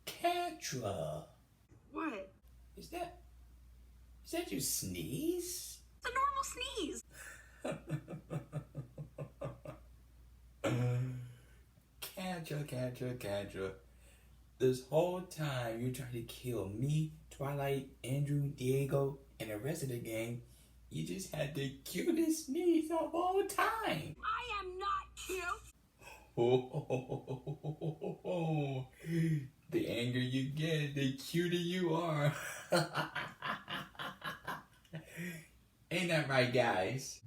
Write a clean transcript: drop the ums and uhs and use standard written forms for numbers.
Catra, What? is that your sneeze? It's a normal sneeze. Catra. This whole time you tried to kill me, Twilight, Andrew, Diego, and the rest of the gang. You just had the cutest sneeze of all time. I am not cute. The angrier you get, the cuter you are. Ain't that right, guys?